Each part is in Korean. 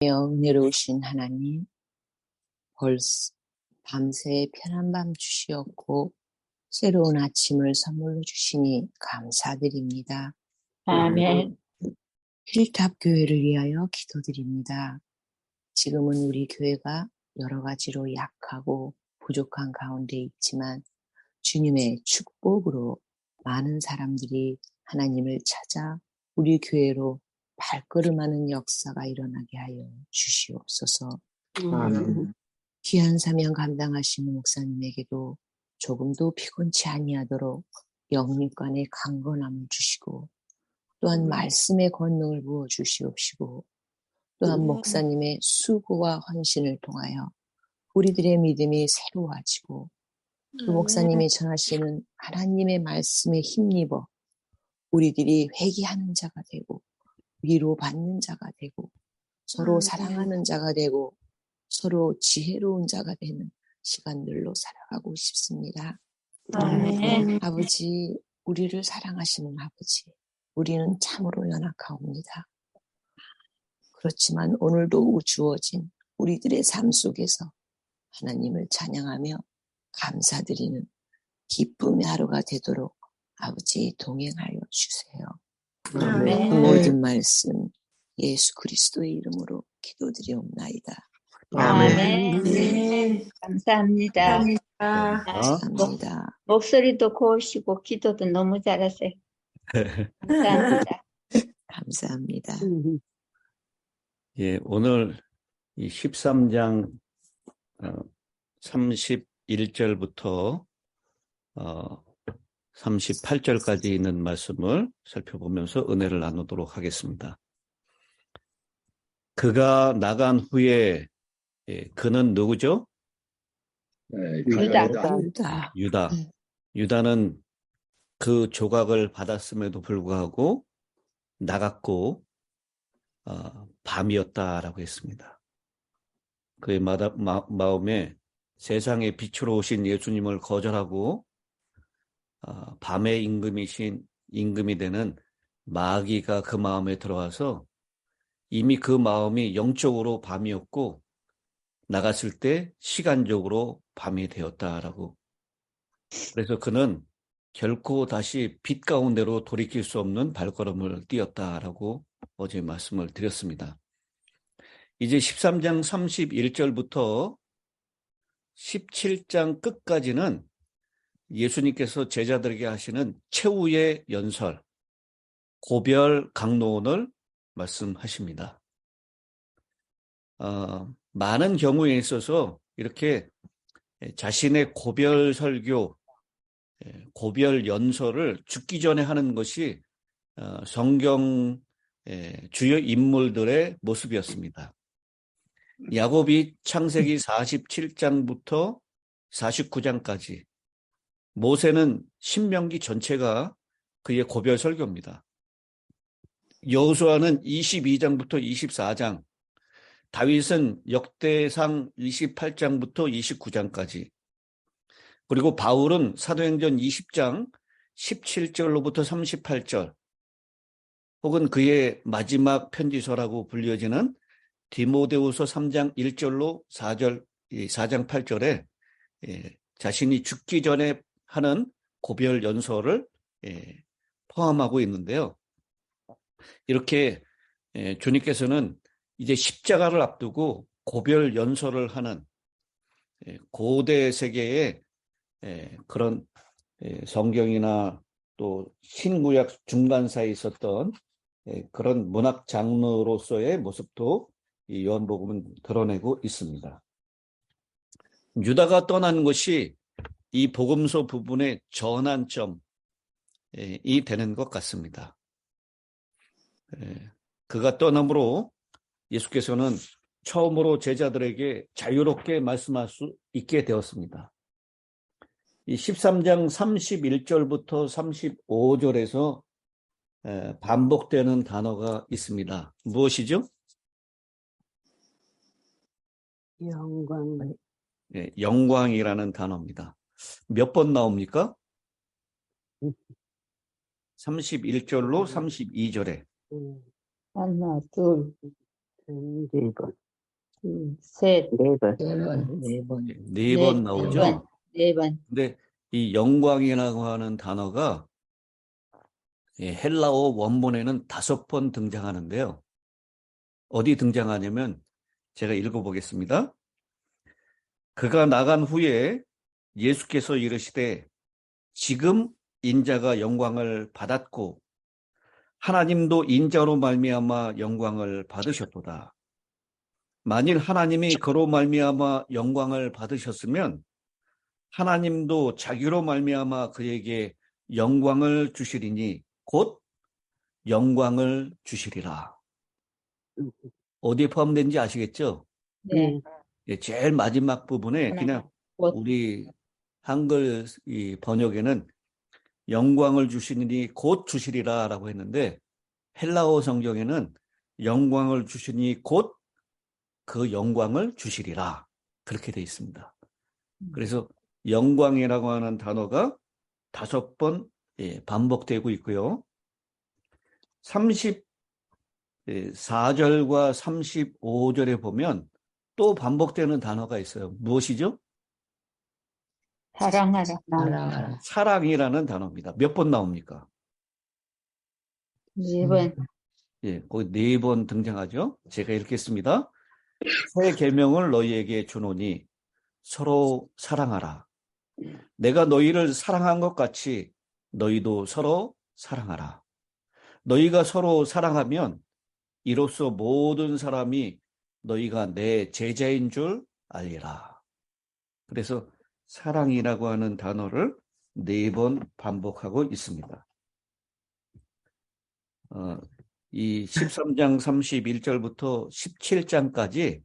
은혜로우신 하나님, 벌써 밤새 편한 밤 주시었고 새로운 아침을 선물로 주시니 감사드립니다. 아멘. 힐탑 교회를 위하여 기도드립니다. 지금은 우리 교회가 여러 가지로 약하고 부족한 가운데 있지만 주님의 축복으로 많은 사람들이 하나님을 찾아 우리 교회로 발걸음하는 역사가 일어나게 하여 주시옵소서. 귀한 사명 감당하시는 목사님에게도 조금도 피곤치 아니하도록 영육간의 강건함을 주시고 또한 말씀의 권능을 부어 주시옵시고 또한 목사님의 수고와 헌신을 통하여 우리들의 믿음이 새로워지고 그 목사님이 전하시는 하나님의 말씀에 힘입어 우리들이 회개하는 자가 되고 위로받는 자가 되고 서로 사랑하는 자가 되고 서로 지혜로운 자가 되는 시간들로 살아가고 싶습니다. 아버지, 우리를 사랑하시는 아버지, 우리는 참으로 연약하옵니다. 그렇지만 오늘도 주어진 우리들의 삶 속에서 하나님을 찬양하며 감사드리는 기쁨의 하루가 되도록 아버지 동행하여 주세요. 모든 말씀 예수 그리스도의 이름으로 기도드리옵나이다. 아멘. 감사합니다. 감사합니다. 목소리도 고우시고 기도도 너무 잘하세요. 감사합니다. 감사합니다. 예, 오늘 이 13장 31절부터 38절까지 있는 말씀을 살펴보면서 은혜를 나누도록 하겠습니다. 그가 나간 후에 그는 누구죠? 유다. 유다는 그 조각을 받았음에도 불구하고 나갔고 밤이었다라고 했습니다. 그의 마음에 세상의 빛으로 오신 예수님을 거절하고 밤의 임금이 되는 마귀가 그 마음에 들어와서 이미 그 마음이 영적으로 밤이었고 나갔을 때 시간적으로 밤이 되었다라고. 그래서 그는 결코 다시 빛 가운데로 돌이킬 수 없는 발걸음을 띄었다라고 어제 말씀을 드렸습니다. 이제 13장 31절부터 17장 끝까지는 예수님께서 제자들에게 하시는 최후의 연설, 고별 강론을 말씀하십니다. 많은 경우에 있어서 이렇게 자신의 고별 설교, 고별 연설을 죽기 전에 하는 것이 성경 주요 인물들의 모습이었습니다. 야곱이 창세기 47장부터 49장까지, 모세는 신명기 전체가 그의 고별 설교입니다. 여호수아는 22장부터 24장, 다윗은 역대상 28장부터 29장까지, 그리고 바울은 사도행전 20장 17절로부터 38절, 혹은 그의 마지막 편지서라고 불려지는 디모데후서 3장 1절로 4장 8절에 자신이 죽기 전에 하는 고별 연설을 포함하고 있는데요. 이렇게 주님께서는 이제 십자가를 앞두고 고별 연설을 하는 고대 세계의 그런 성경이나 또 신구약 중간사에 있었던 그런 문학 장르로서의 모습도 이 요한복음은 드러내고 있습니다. 유다가 떠나는 것이 이 복음서 부분의 전환점이 되는 것 같습니다. 그가 떠남으로 예수께서는 처음으로 제자들에게 자유롭게 말씀할 수 있게 되었습니다. 이 13장 31절부터 35절에서 반복되는 단어가 있습니다. 무엇이죠? 영광. 영광이라는 단어입니다. 몇 번 나옵니까? 31절로 32절에. 하나, 둘, 네 번, 셋, 네 번, 네 번. 네 번 나오죠? 네 번. 근데 이 영광이라고 하는 단어가 헬라어 원본에는 5번 등장하는데요. 어디 등장하냐면 제가 읽어보겠습니다. 그가 나간 후에 예수께서 이르시되 지금 인자가 영광을 받았고 하나님도 인자로 말미암아 영광을 받으셨도다. 만일 하나님이 그로 말미암아 영광을 받으셨으면 하나님도 자기로 말미암아 그에게 영광을 주시리니 곧 영광을 주시리라. 어디에 포함된지 아시겠죠? 네. 제일 마지막 부분에 그냥 곧. 우리 한글 이 번역에는 영광을 주시니 곧 주시리라 라고 했는데 헬라어 성경에는 영광을 주시니 곧 그 영광을 주시리라 그렇게 되어 있습니다. 그래서 영광이라고 하는 단어가 5번 반복되고 있고요. 34절과 35절에 보면 또 반복되는 단어가 있어요. 무엇이죠? 사랑하라. 사랑하라. 사랑이라는 단어입니다. 몇 번 나옵니까? 네 번. 거기 4번 등장하죠. 제가 읽겠습니다. 새 계명을 너희에게 주노니 서로 사랑하라. 내가 너희를 사랑한 것 같이 너희도 서로 사랑하라. 너희가 서로 사랑하면 이로써 모든 사람이 너희가 내 제자인 줄 알리라. 그래서 사랑이라고 하는 단어를 4번 반복하고 있습니다. 이 13장 31절부터 17장까지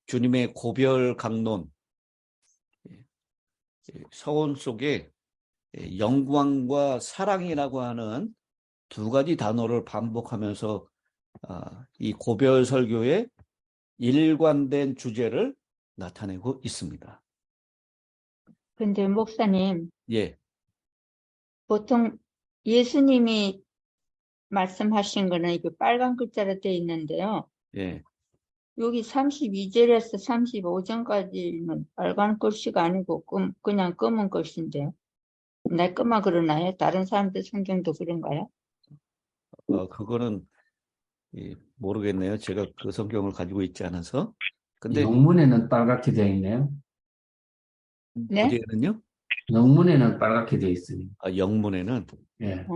주님의 고별 강론, 서원 속에 영광과 사랑이라고 하는 2가지 단어를 반복하면서 이 고별 설교의 일관된 주제를 나타내고 있습니다. 근데 목사님, 예, 보통 예수님이 말씀하신 거는 이게 빨간 글자로 되어 있는데요. 예. 여기 32절에서 35절까지는 빨간 글씨가 아니고 그냥 검은 글씨인데요. 내 것만 그러나요? 다른 사람들 성경도 그런가요? 그거는 모르겠네요. 제가 그 성경을 가지고 있지 않아서. 근데 영문에는 빨갛게 되어 있네요. 네? 어디에는요? 영문에는 빨갛게 되어 있어요. 영문에는 예.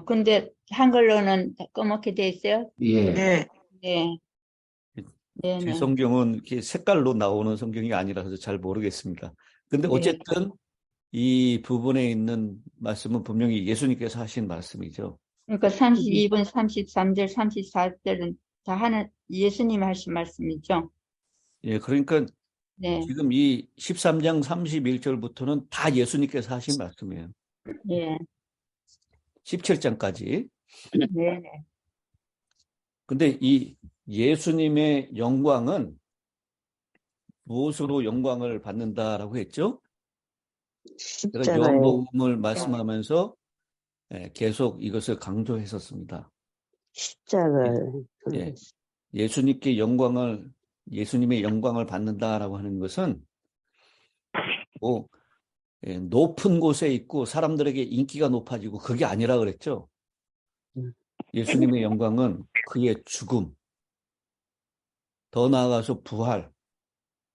근데 한글로는 검게 돼 있어요? 예. 네. 제 네. 성경은 이렇게 색깔로 나오는 성경이 아니라서 잘 모르겠습니다. 근데 네. 어쨌든 이 부분에 있는 말씀은 분명히 예수님께서 하신 말씀이죠. 그러니까 32번, 33절, 34절은 다 하는 예수님 하신 말씀이죠. 예, 그러니까 네. 지금 이 13장 31절부터는 다 예수님께서 하신 말씀이에요. 예. 17장까지. 네. 근데 이 예수님의 영광은 무엇으로 영광을 받는다라고 했죠? 제가 십자가에 요한복음을 말씀하면서 계속 이것을 강조했었습니다. 십자가에 예, 예수님의 영광을 받는다라고 하는 것은 뭐 높은 곳에 있고 사람들에게 인기가 높아지고 그게 아니라 그랬죠. 예수님의 영광은 그의 죽음, 더 나아가서 부활,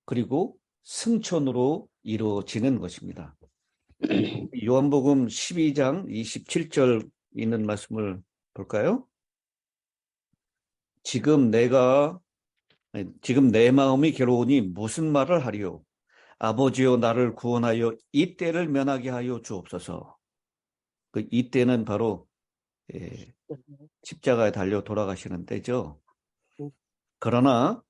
그리고 승천으로 이루어지는 것입니다. 요한복음 12장 27절 있는 말씀을 볼까요? 지금 내 마음이 괴로우니 무슨 말을 하리요? 아버지여 나를 구원하여 이 때를 면하게 하여 주옵소서. 그 이 때는 바로 십자가에 달려 돌아가시는 때죠. 그러나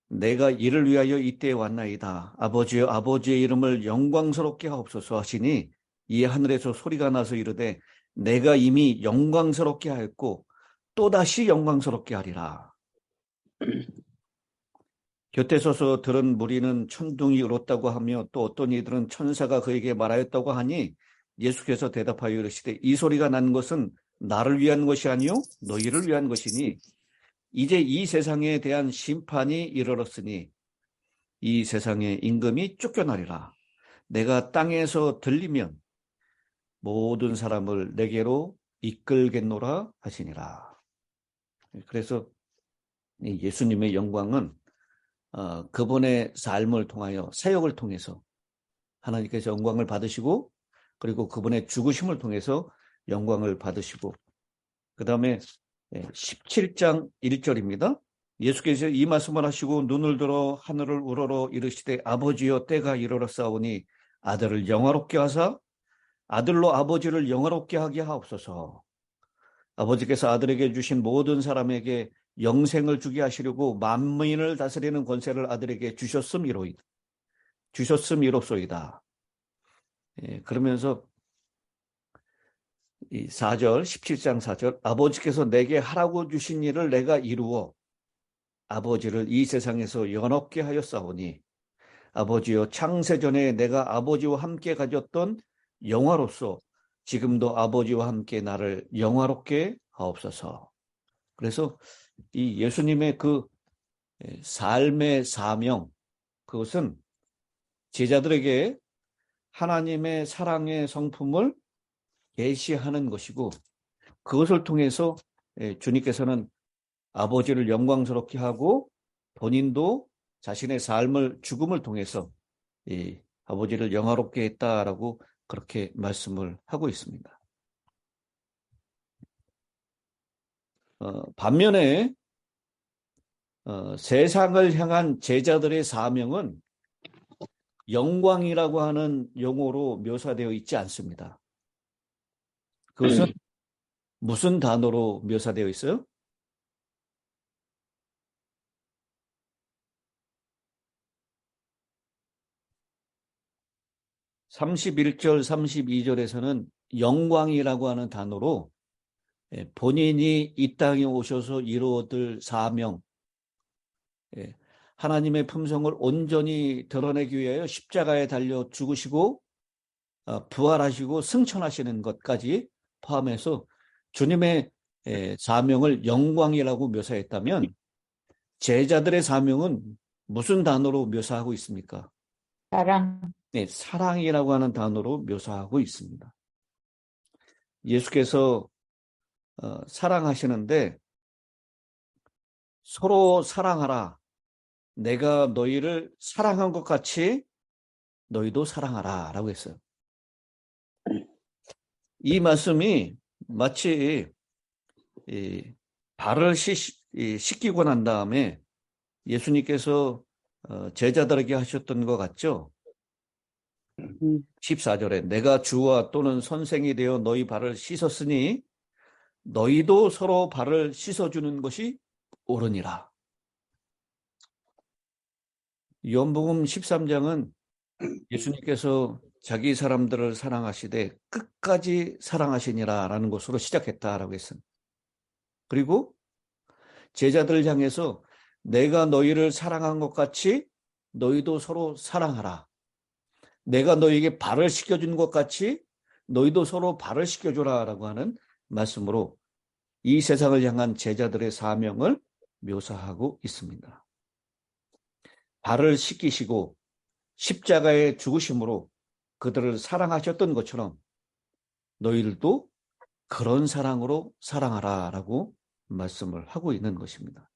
내가 이를 위하여 이때에 왔나이다. 아버지여 아버지의 이름을 영광스럽게 하옵소서 하시니 이에 하늘에서 소리가 나서 이르되 내가 이미 영광스럽게 하였고 또다시 영광스럽게 하리라. 곁에 서서 들은 무리는 천둥이 울었다고 하며 또 어떤 이들은 천사가 그에게 말하였다고 하니 예수께서 대답하여 이르시되 이 소리가 난 것은 나를 위한 것이 아니요 너희를 위한 것이니 이제 이 세상에 대한 심판이 이르렀으니 이 세상의 임금이 쫓겨나리라. 내가 땅에서 들리면 모든 사람을 내게로 이끌겠노라 하시니라. 그래서 예수님의 영광은 그분의 삶을 통하여 사역을 통해서 하나님께서 영광을 받으시고 그리고 그분의 죽으심을 통해서 영광을 받으시고 그 다음에 17장 1절입니다. 예수께서 이 말씀을 하시고 눈을 들어 하늘을 우러러 이르시되 아버지여 때가 이르렀사오니 아들을 영화롭게 하사 아들로 아버지를 영화롭게 하게 하옵소서. 아버지께서 아들에게 주신 모든 사람에게 영생을 주게 하시려고 만민을 다스리는 권세를 아들에게 주셨음이로소이다. 그러면서 이 4절 17장 4절 아버지께서 내게 하라고 주신 일을 내가 이루어 아버지를 이 세상에서 연합게 하였사오니 아버지여 창세전에 내가 아버지와 함께 가졌던 영화로서 지금도 아버지와 함께 나를 영화롭게 하옵소서. 그래서 이 예수님의 그 삶의 사명, 그것은 제자들에게 하나님의 사랑의 성품을 계시하는 것이고 그것을 통해서 주님께서는 아버지를 영광스럽게 하고 본인도 자신의 죽음을 통해서 이 아버지를 영화롭게 했다라고 그렇게 말씀을 하고 있습니다. 반면에 세상을 향한 제자들의 사명은 영광이라고 하는 용어로 묘사되어 있지 않습니다. 그것은 무슨 단어로 묘사되어 있어요? 31절, 32절에서는 영광이라고 하는 단어로 본인이 이 땅에 오셔서 이루어질 사명, 하나님의 품성을 온전히 드러내기 위하여 십자가에 달려 죽으시고 부활하시고 승천하시는 것까지 포함해서 주님의 사명을 영광이라고 묘사했다면 제자들의 사명은 무슨 단어로 묘사하고 있습니까? 사랑. 네, 사랑이라고 하는 단어로 묘사하고 있습니다. 예수께서 사랑하시는데 서로 사랑하라. 내가 너희를 사랑한 것 같이 너희도 사랑하라 라고 했어요. 이 말씀이 마치 발을 씻기고 난 다음에 예수님께서 제자들에게 하셨던 것 같죠? 14절에 내가 주와 또는 선생이 되어 너희 발을 씻었으니 너희도 서로 발을 씻어주는 것이 옳으니라. 요한복음 13장은 예수님께서 자기 사람들을 사랑하시되 끝까지 사랑하시니라 라는 것으로 시작했다라고 했습니다. 그리고 제자들을 향해서 내가 너희를 사랑한 것 같이 너희도 서로 사랑하라. 내가 너희에게 발을 씻겨준 것 같이 너희도 서로 발을 씻겨줘라 라고 하는 말씀으로 이 세상을 향한 제자들의 사명을 묘사하고 있습니다. 발을 씻기시고 십자가의 죽으심으로 그들을 사랑하셨던 것처럼 너희들도 그런 사랑으로 사랑하라 라고 말씀을 하고 있는 것입니다.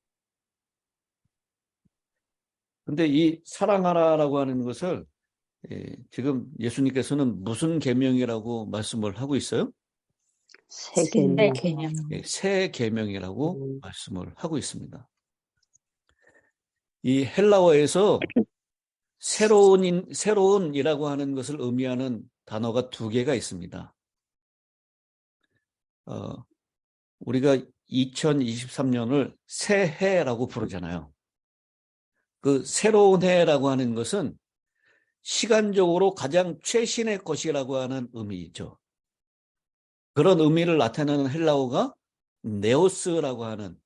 그런데 이 사랑하라라고 하는 것을 지금 예수님께서는 무슨 계명이라고 말씀을 하고 있어요? 새 계명. 새 계명이라고 말씀을 하고 있습니다. 이 헬라어에서 새로운이라고 하는 것을 의미하는 단어가 두 개가 있습니다. 우리가 2023년을 새해라고 부르잖아요. 그 새로운 해라고 하는 것은 시간적으로 가장 최신의 것이라고 하는 의미이죠. 그런 의미를 나타내는 헬라어가 네오스라고 하는,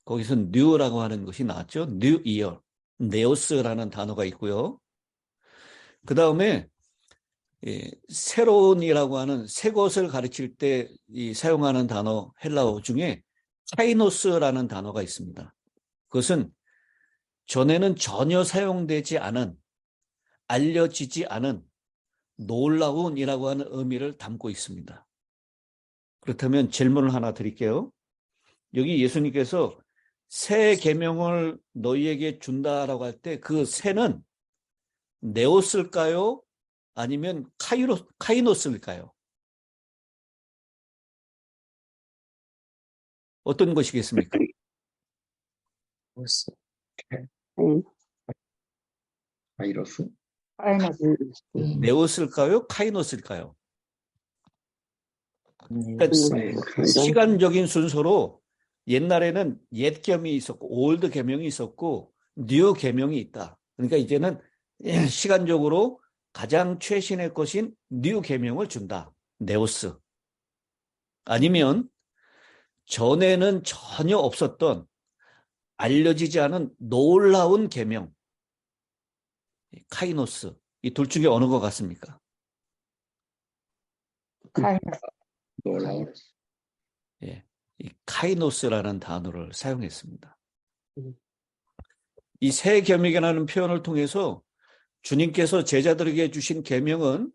거기서 뉴라고 하는 것이 나왔죠. 뉴 이어, 네오스라는 단어가 있고요. 그 다음에 새로운이라고 하는 새 것을 가르칠 때 사용하는 단어 헬라어 중에 카이노스라는 단어가 있습니다. 그것은 전에는 전혀 사용되지 않은, 알려지지 않은 놀라운이라고 하는 의미를 담고 있습니다. 그렇다면 질문을 하나 드릴게요. 여기 예수님께서 새 계명을 너희에게 준다라고 할 때 그 새는 네오스일까요? 아니면 카이노스일까요? 어떤 것이겠습니까? 무슨 바이러스? 파이너스. 네오스일까요? 카이노스일까요? 그러니까 시간적인 순서로 옛날에는 옛 계명이 있었고 올드 계명이 있었고 뉴 계명이 있다. 그러니까 이제는 시간적으로 가장 최신의 것인 뉴 계명을 준다. 네오스. 아니면 전에는 전혀 없었던 알려지지 않은 놀라운 계명, 카이노스. 이 둘 중에 어느 것 같습니까? 파이너스. 놀라운. 예, 이 카이노스라는 단어를 사용했습니다. 이 새 계명이라는 표현을 통해서 주님께서 제자들에게 주신 계명은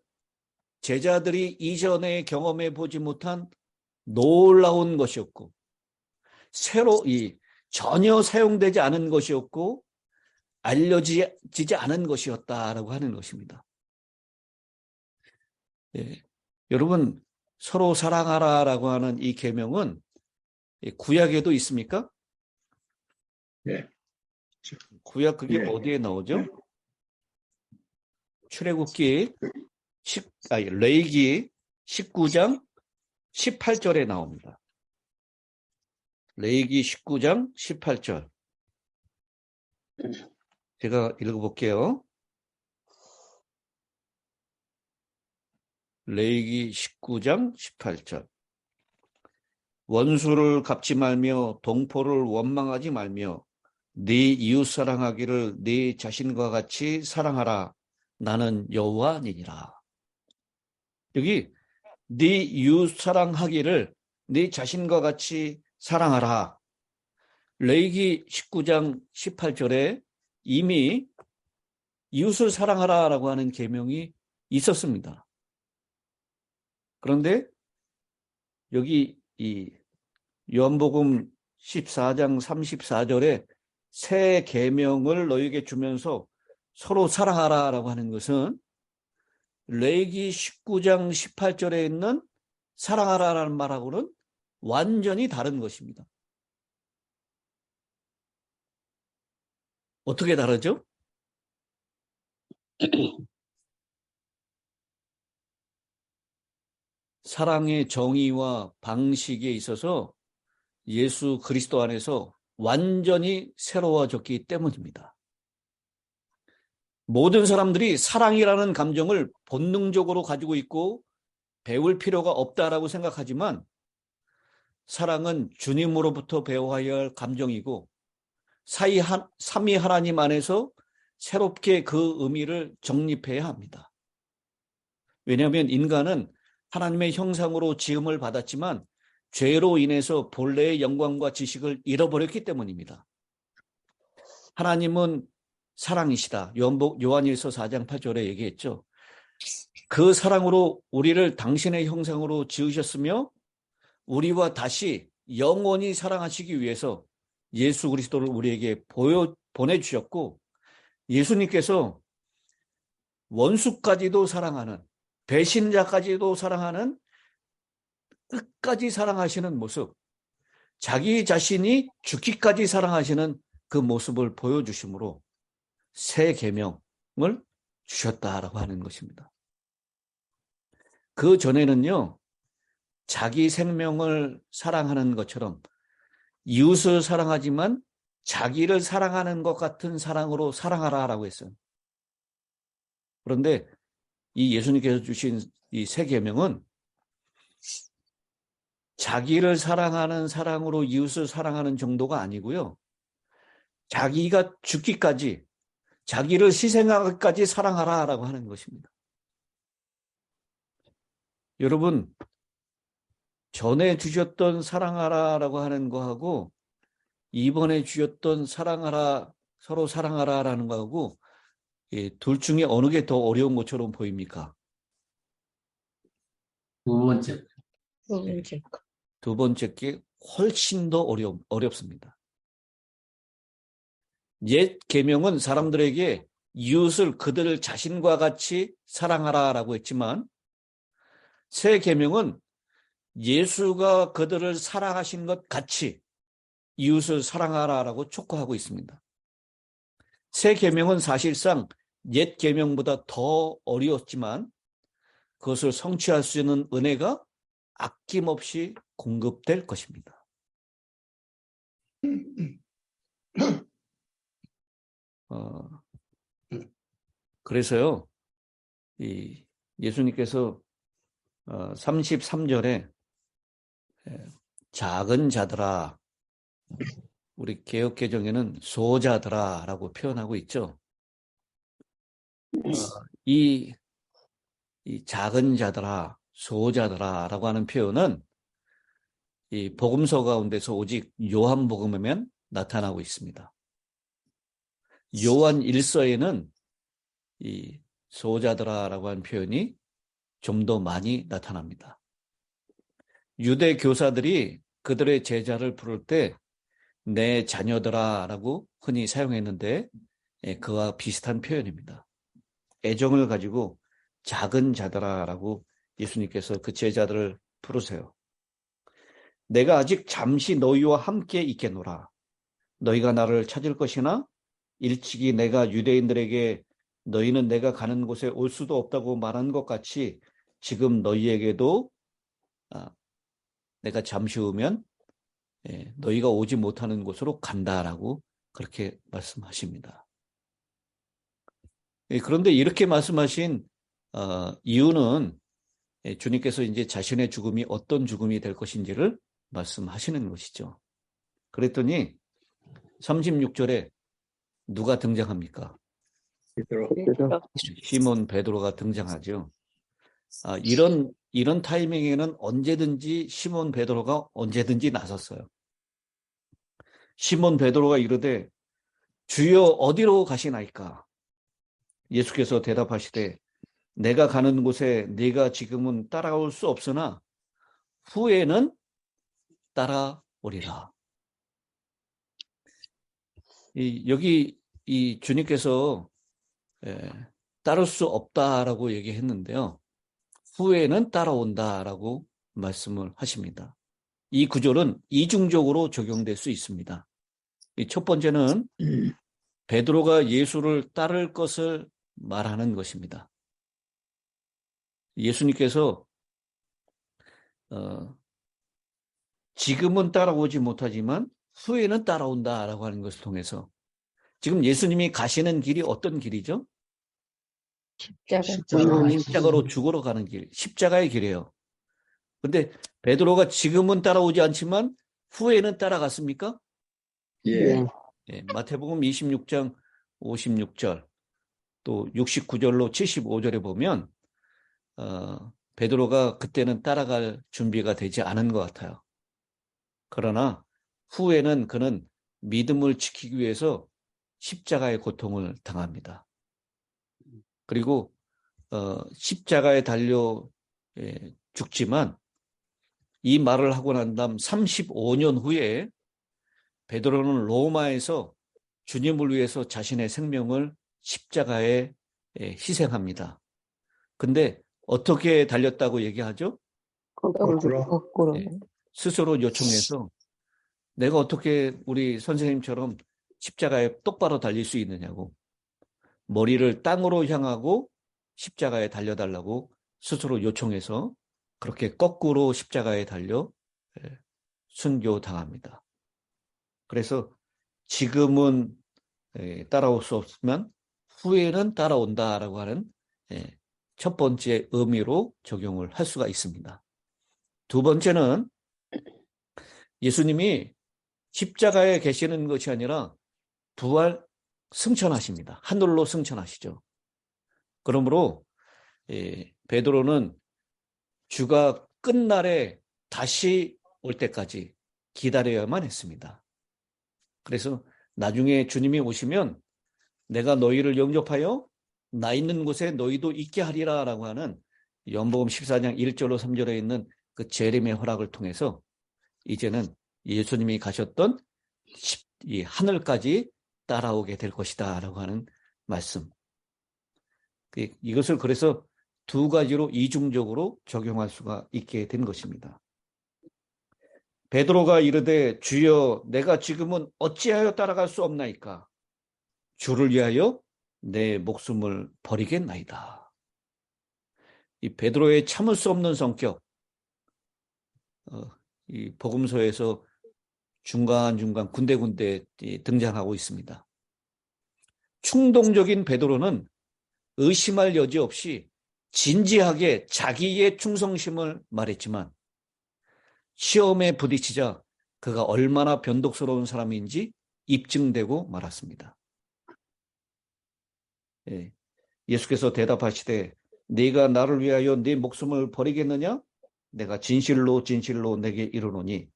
제자들이 이전에 경험해 보지 못한 놀라운 것이었고 전혀 사용되지 않은 것이었고 알려지지 않은 것이었다라고 하는 것입니다. 예, 여러분 서로 사랑하라라고 하는 이 계명은 구약에도 있습니까? 예. 구약 그게 예. 어디에 나오죠? 출애굽기 레위기 19장 18절에 나옵니다. 레위기 19장 18절. 제가 읽어볼게요. 레위기 19장 18절. 원수를 갚지 말며 동포를 원망하지 말며 네 이웃 사랑하기를 네 자신과 같이 사랑하라. 나는 여호와니니라. 여기 네 이웃 사랑하기를 네 자신과 같이 사랑하라. 레위기 19장 18절에 이미 이웃을 사랑하라라고 하는 계명이 있었습니다. 그런데 여기 이 요한복음 14장 34절에 새 계명을 너희에게 주면서 서로 사랑하라라고 하는 것은 레위기 19장 18절에 있는 사랑하라라는 말하고는 완전히 다른 것입니다. 어떻게 다르죠? 사랑의 정의와 방식에 있어서 예수 그리스도 안에서 완전히 새로워졌기 때문입니다. 모든 사람들이 사랑이라는 감정을 본능적으로 가지고 있고 배울 필요가 없다라고 생각하지만 사랑은 주님으로부터 배워야 할 감정이고 삼위 하나님 안에서 새롭게 그 의미를 정립해야 합니다. 왜냐하면 인간은 하나님의 형상으로 지음을 받았지만 죄로 인해서 본래의 영광과 지식을 잃어버렸기 때문입니다. 하나님은 사랑이시다. 요한일서 4장 8절에 얘기했죠. 그 사랑으로 우리를 당신의 형상으로 지으셨으며 우리와 다시 영원히 사랑하시기 위해서 예수 그리스도를 우리에게 보내주셨고 예수님께서 원수까지도 사랑하는 배신자까지도 사랑하는 끝까지 사랑하시는 모습, 자기 자신이 죽기까지 사랑하시는 그 모습을 보여주심으로 새 계명을 주셨다라고 하는 것입니다. 그 전에는요, 자기 생명을 사랑하는 것처럼 이웃을 사랑하지만 자기를 사랑하는 것 같은 사랑으로 사랑하라라고 했어요. 그런데 이 예수님께서 주신 이 새 계명은 자기를 사랑하는 사랑으로 이웃을 사랑하는 정도가 아니고요. 자기가 죽기까지, 자기를 희생하기까지 사랑하라라고 하는 것입니다. 여러분, 전에 주셨던 사랑하라라고 하는 거하고 이번에 주셨던 사랑하라, 서로 사랑하라라는 거하고 둘 중에 어느 게 더 어려운 것처럼 보입니까? 두 번째. 두 번째 거. 두 번째 게 훨씬 더 어렵습니다. 옛 계명은 사람들에게 이웃을 그들 자신과 같이 사랑하라라고 했지만 새 계명은 예수가 그들을 사랑하신 것 같이 이웃을 사랑하라라고 촉구하고 있습니다. 새 계명은 사실상 옛 계명보다 더 어려웠지만 그것을 성취할 수 있는 은혜가 아낌없이 공급될 것입니다. 그래서요, 예수님께서 33절에 작은 자들아, 우리 개역개정에는 소자들아 라고 표현하고 있죠. 이 작은 자들아, 소자들아 라고 하는 표현은 이 복음서 가운데서 오직 요한복음에만 나타나고 있습니다. 요한 1서에는 이 소자들아 라고 하는 표현이 좀 더 많이 나타납니다. 유대 교사들이 그들의 제자를 부를 때 내 자녀들아 라고 흔히 사용했는데 그와 비슷한 표현입니다. 애정을 가지고 작은 자들아 라고 예수님께서 그 제자들을 부르세요. 내가 아직 잠시 너희와 함께 있겠노라. 너희가 나를 찾을 것이나 일찍이 내가 유대인들에게 너희는 내가 가는 곳에 올 수도 없다고 말한 것 같이 지금 너희에게도 내가 잠시 후면 너희가 오지 못하는 곳으로 간다라고 그렇게 말씀하십니다. 그런데 이렇게 말씀하신 이유는 주님께서 이제 자신의 죽음이 어떤 죽음이 될 것인지를 말씀하시는 것이죠. 그랬더니 36절에 누가 등장합니까? 베드로. 시몬 베드로가 등장하죠. 이런 타이밍에는 언제든지 시몬 베드로가 언제든지 나섰어요. 시몬 베드로가 이르되 주여 어디로 가시나이까? 예수께서 대답하시되 내가 가는 곳에 네가 지금은 따라올 수 없으나 후에는 따라오리라. 여기 이 주님께서 따를 수 없다라고 얘기했는데요. 후에는 따라온다라고 말씀을 하십니다. 이 구절은 이중적으로 적용될 수 있습니다. 첫 번째는 베드로가 예수를 따를 것을 말하는 것입니다. 예수님께서 지금은 따라오지 못하지만 후에는 따라온다라고 하는 것을 통해서 지금 예수님이 가시는 길이 어떤 길이죠? 십자가로 죽으러 가는 길, 십자가의 길이에요. 근데 베드로가 지금은 따라오지 않지만 후에는 따라갔습니까? 예. 마태복음 26장 56절 또 69절로 75절에 보면 베드로가 그때는 따라갈 준비가 되지 않은 것 같아요. 그러나 후에는 그는 믿음을 지키기 위해서 십자가의 고통을 당합니다. 그리고 십자가에 달려 죽지만 이 말을 하고 난 다음 35년 후에 베드로는 로마에서 주님을 위해서 자신의 생명을 십자가에 희생합니다. 근데 어떻게 달렸다고 얘기하죠? 거꾸로. 스스로 요청해서 내가 어떻게 우리 선생님처럼 십자가에 똑바로 달릴 수 있느냐고 머리를 땅으로 향하고 십자가에 달려달라고 스스로 요청해서 그렇게 거꾸로 십자가에 달려 순교당합니다. 그래서 지금은 따라올 수 없으면 후에는 따라온다라고 하는 첫 번째 의미로 적용을 할 수가 있습니다. 두 번째는 예수님이 십자가에 계시는 것이 아니라 부활 승천하십니다. 하늘로 승천하시죠. 그러므로 베드로는 주가 끝날에 다시 올 때까지 기다려야만 했습니다. 그래서 나중에 주님이 오시면 내가 너희를 영접하여 나 있는 곳에 너희도 있게 하리라 라고 하는 요한복음 14장 1절로 3절에 있는 그 재림의 허락을 통해서 이제는 예수님이 가셨던 이 하늘까지 따라오게 될 것이다 라고 하는 말씀. 이것을 그래서 두 가지로 이중적으로 적용할 수가 있게 된 것입니다. 베드로가 이르되 주여 내가 지금은 어찌하여 따라갈 수 없나이까? 주를 위하여 내 목숨을 버리겠나이다. 이 베드로의 참을 수 없는 성격, 이 복음서에서 중간중간 군데군데 등장하고 있습니다. 충동적인 베드로는 의심할 여지 없이 진지하게 자기의 충성심을 말했지만 시험에 부딪히자 그가 얼마나 변덕스러운 사람인지 입증되고 말았습니다. 예수께서 대답하시되 네가 나를 위하여 네 목숨을 버리겠느냐? 내가 진실로 진실로 내게 이르노니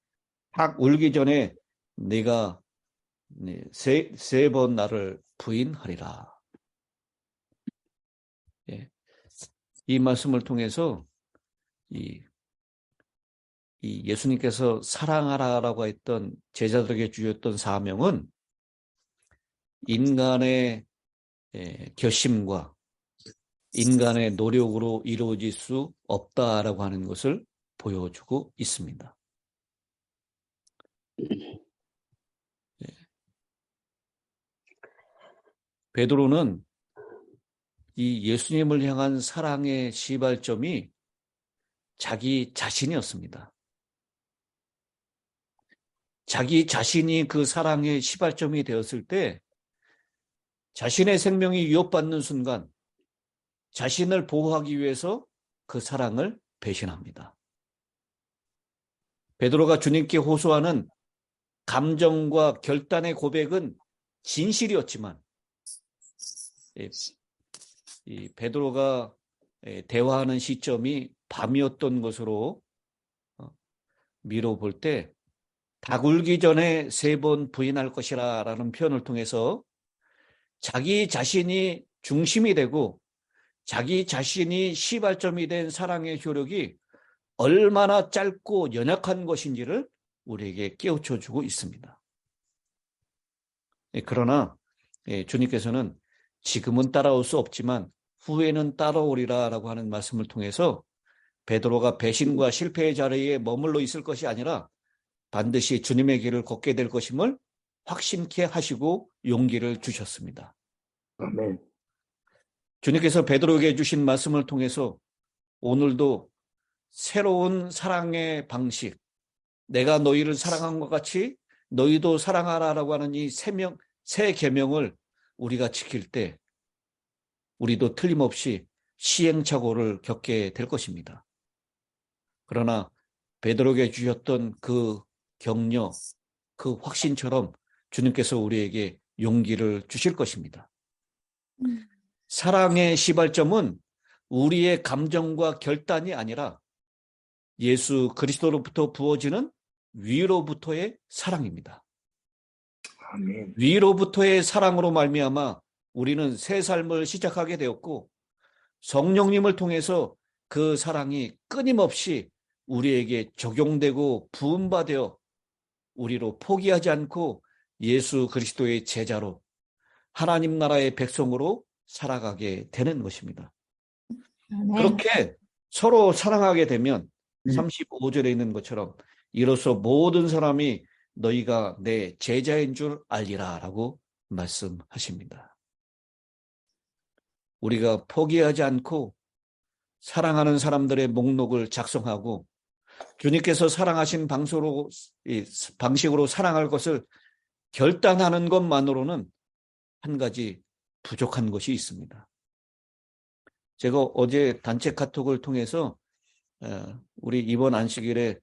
학 울기 전에 네가 세 번 나를 부인하리라. 이 말씀을 통해서 이 예수님께서 사랑하라라고 했던 제자들에게 주셨던 사명은 인간의 결심과 인간의 노력으로 이루어질 수 없다라고 하는 것을 보여주고 있습니다. 베드로는 이 예수님을 향한 사랑의 시발점이 자기 자신이었습니다. 자기 자신이 그 사랑의 시발점이 되었을 때 자신의 생명이 위협받는 순간 자신을 보호하기 위해서 그 사랑을 배신합니다. 베드로가 주님께 호소하는 감정과 결단의 고백은 진실이었지만 이 베드로가 대화하는 시점이 밤이었던 것으로 미뤄 볼 때 닭 울기 전에 3번 부인할 것이라 라는 표현을 통해서 자기 자신이 중심이 되고 자기 자신이 시발점이 된 사랑의 효력이 얼마나 짧고 연약한 것인지를 우리에게 깨우쳐 주고 있습니다. 그러나 주님께서는 지금은 따라올 수 없지만 후에는 따라오리라 라고 하는 말씀을 통해서 베드로가 배신과 실패의 자리에 머물러 있을 것이 아니라 반드시 주님의 길을 걷게 될 것임을 확신케 하시고 용기를 주셨습니다. 아멘. 주님께서 베드로에게 주신 말씀을 통해서 오늘도 새로운 사랑의 방식, 내가 너희를 사랑한 것 같이 너희도 사랑하라라고 하는 이 새 계명을 우리가 지킬 때 우리도 틀림없이 시행착오를 겪게 될 것입니다. 그러나 베드로에게 주셨던 그 격려, 그 확신처럼 주님께서 우리에게 용기를 주실 것입니다. 사랑의 시발점은 우리의 감정과 결단이 아니라 예수 그리스도로부터 부어지는 위로부터의 사랑입니다. 아멘. 위로부터의 사랑으로 말미암아 우리는 새 삶을 시작하게 되었고 성령님을 통해서 그 사랑이 끊임없이 우리에게 적용되고 부음받아 우리로 포기하지 않고 예수 그리스도의 제자로 하나님 나라의 백성으로 살아가게 되는 것입니다. 그렇게 서로 사랑하게 되면 35절에 있는 것처럼 이로써 모든 사람이 너희가 내 제자인 줄 알리라 라고 말씀하십니다. 우리가 포기하지 않고 사랑하는 사람들의 목록을 작성하고 주님께서 사랑하신 방식으로 사랑할 것을 결단하는 것만으로는 한 가지 부족한 것이 있습니다. 제가 어제 단체 카톡을 통해서 우리 이번 안식일에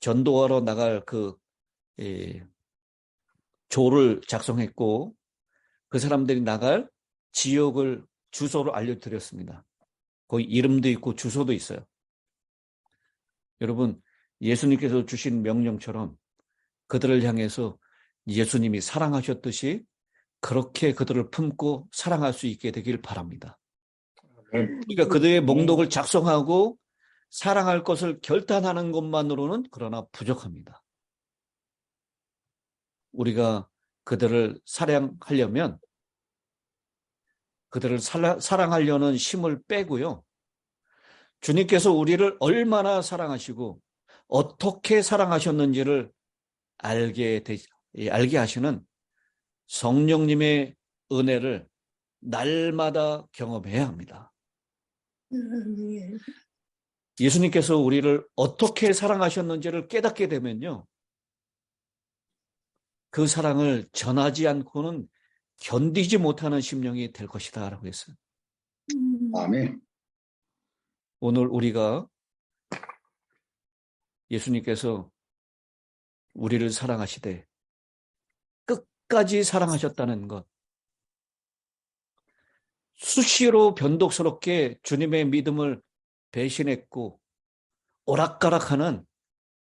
전도하러 나갈 그 조를 작성했고 그 사람들이 나갈 지역을 주소를 알려드렸습니다. 거기 이름도 있고 주소도 있어요. 여러분, 예수님께서 주신 명령처럼 그들을 향해서 예수님이 사랑하셨듯이 그렇게 그들을 품고 사랑할 수 있게 되길 바랍니다. 그러니까 그들의 목록을 작성하고 사랑할 것을 결단하는 것만으로는 그러나 부족합니다. 우리가 그들을 사랑하려면 그들을 사랑하려는 힘을 빼고요. 주님께서 우리를 얼마나 사랑하시고 어떻게 사랑하셨는지를 알게 하시는 성령님의 은혜를 날마다 경험해야 합니다. 예수님께서 우리를 어떻게 사랑하셨는지를 깨닫게 되면요. 그 사랑을 전하지 않고는 견디지 못하는 심령이 될 것이다 라고 했어요. 아멘. 오늘 우리가 예수님께서 우리를 사랑하시되 끝까지 사랑하셨다는 것, 수시로 변덕스럽게 주님의 믿음을 배신했고 오락가락하는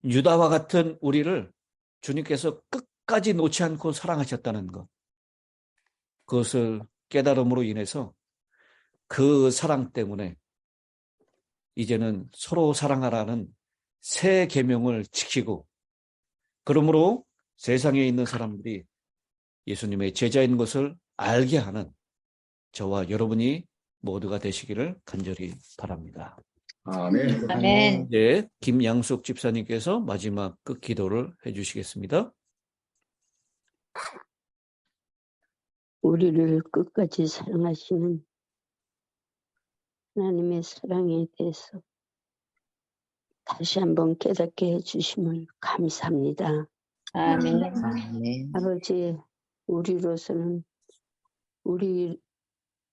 유다와 같은 우리를 주님께서 끝까지 놓지 않고 사랑하셨다는 것, 그것을 깨달음으로 인해서 그 사랑 때문에 이제는 서로 사랑하라는 새 계명을 지키고, 그러므로 세상에 있는 사람들이 예수님의 제자인 것을 알게 하는 저와 여러분이 모두가 되시기를 간절히 바랍니다. 아멘. 아멘. 이제 김양숙 집사님께서 마지막 끝 기도를 해주시겠습니다. 우리를 끝까지 사랑하시는 하나님의 사랑에 대해서 다시 한번 깨닫게 해주심을 감사합니다. 아멘. 아멘. 아버지, 우리로서는 우리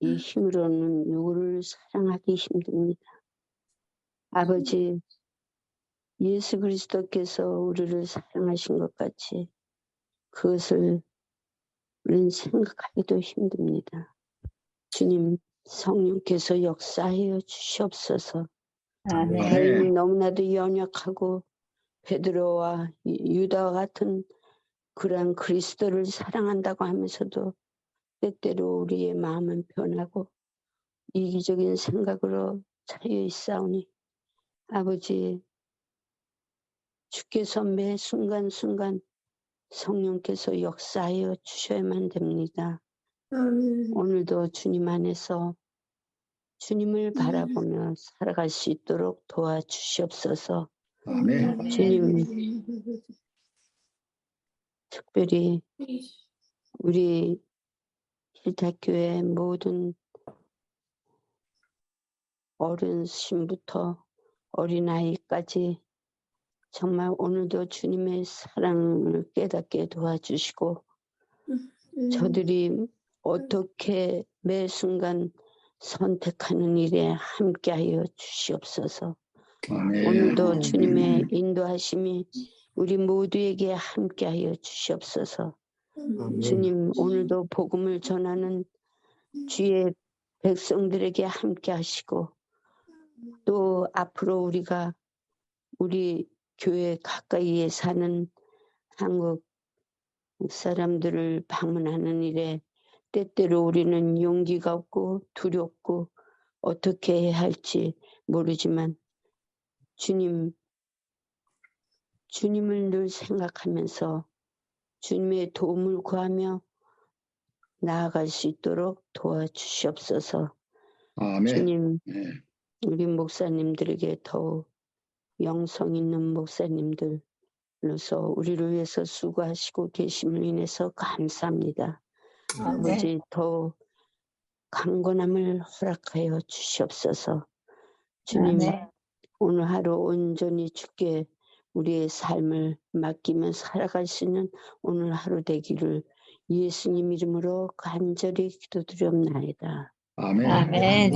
이 힘으로는 누구를 사랑하기 힘듭니다. 아버지, 예수 그리스도께서 우리를 사랑하신 것 같이 그것을 우리는 생각하기도 힘듭니다. 주님, 성령께서 역사하여 주시옵소서. 아멘. 저희는 너무나도 연약하고 베드로와 유다와 같은 그러한 그리스도를 사랑한다고 하면서도 때때로 우리의 마음은 변하고 이기적인 생각으로 차여 있사오니 아버지, 주께서 매 순간순간 성령께서 역사하여 주셔야만 됩니다. 오늘도 주님 안에서 주님을 바라보며 살아갈 수 있도록 도와주시옵소서. 아멘. 주님, 특별히 우리 힐탁교회 모든 어르신부터 어린아이까지 정말 오늘도 주님의 사랑을 깨닫게 도와주시고 저들이 어떻게 매 순간 선택하는 일에 함께하여 주시옵소서. 아멘. 오늘도 주님의 인도하심이 우리 모두에게 함께하여 주시옵소서. 주님, 오늘도 복음을 전하는 주의 백성들에게 함께하시고 또 앞으로 우리가 우리 교회 가까이에 사는 한국 사람들을 방문하는 일에 때때로 우리는 용기가 없고 두렵고 어떻게 해야 할지 모르지만 주님을 늘 생각하면서 주님의 도움을 구하며 나아갈 수 있도록 도와주시옵소서. 아멘. 주님, 네. 우리 목사님들에게 더욱 영성 있는 목사님들로서 우리를 위해서 수고하시고 계심을 인해서 감사합니다. 아버지, 더욱 강건함을 허락하여 주시옵소서. 주님, 오늘 하루 온전히 주께 우리의 삶을 맡기며 살아갈 수 있는 오늘 하루 되기를 예수님 이름으로 간절히 기도드리옵나이다. 아멘. 아멘.